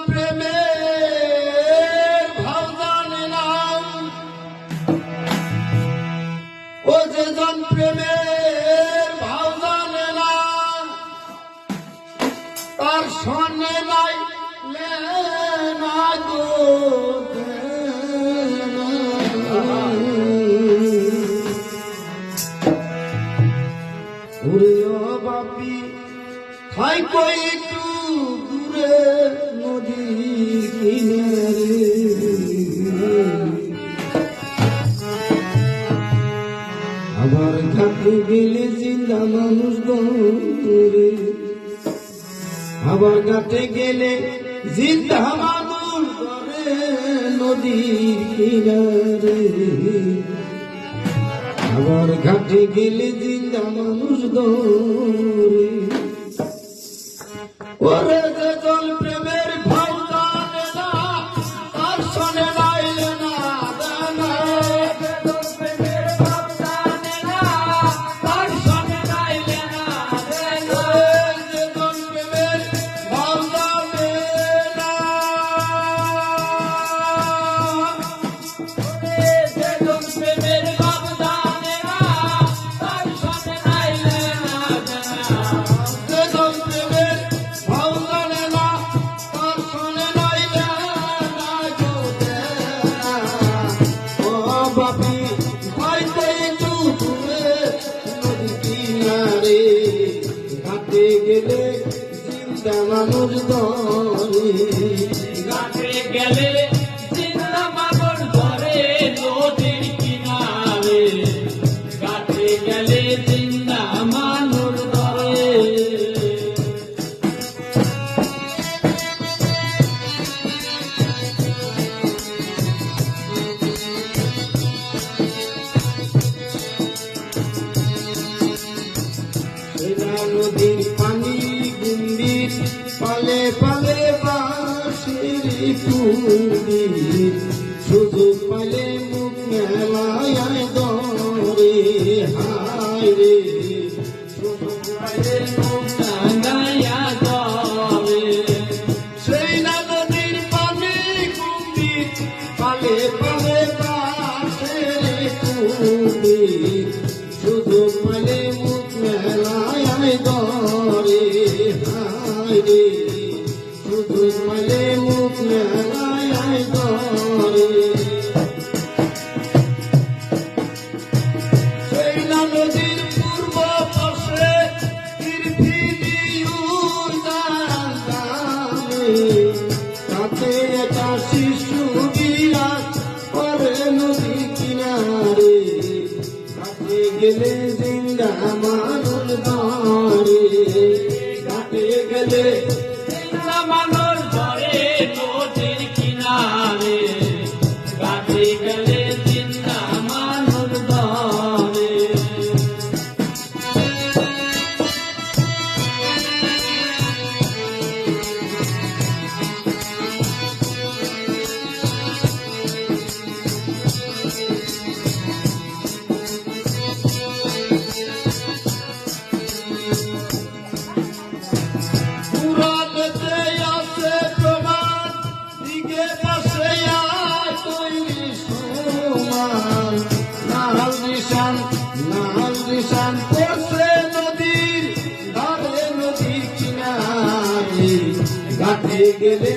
প্রেমের ভাব জানে না, ও যেজন প্রেমের ভাব জানে না, তার সনে নাই না গো ওরে বাপি খাই কই একটু দূরে নদীর কিনারে, আবার ঘাটে গেলে জিন্দা মানুষ দৌড়ে, আবার ঘাটে গেলে জিন্দা মানুষ ধরে নদীর কিনারে, আবার ঘাটে গেলে জিন্দা মানুষ দৌড়ে। ওরে যে জল প্রেমের ভাব জানে না, তার সনে নাইলে না জানা, যে জল প্রেমের ভাব জানে না, তার সনে নাইলে না জানা, যে জল প্রেমের ভাব জানে না, যে জল প্রেমের ভাব জানে না, তার সনে নাইলে না জানা, যে জল প্রেমের ভাব জানে না, তার সনে নাইলে না গো দেনা। ও বাপি ভাইতে চুপে নদী কিনারে, ঘাটে গেলে জিন্দা মানুষ ধরে, ঘাটে গেলে জিন্দা মানুষ ধরে নদীর কিনারে, ঘাটে গেলে জিন্দা মানুষ ধরে। নদীর পানি গুন্ডির পালে পালে বাঁশির কুন্ডির, সুযোগ পালে মুখ মেলায় ধরে, হায় রে সুযোগ পালে মুখ মেলায় ধরে, সেই না নদীর পানি গুন্ডির পালে পালে বাঁশির কুন্ডির, সুযোগ পালে মুখ মেলায় ধরে, হায় রে সুযোগ পালে মুখ মেলায় ধরে। সেই না নদীর পূর্ব পাশে তাতে একটা শিশু বিরাজ করে নদী কিনারে, ঘাটে গেলে জিন্দা মানুষ ধরে, ঘাটে গেলে জিন্দা মানুষ ধরে নদীর কিনারে, ঘাটে গেলে জিন্দা মানুষ ধরে। পুরাণেতে আছে প্রমাণ, দিকে পাশে আয় তৈরি সমান, নাল নিশান পড়ছে নদীর ধারে নদীর কিনারে, ঘাটে গেলে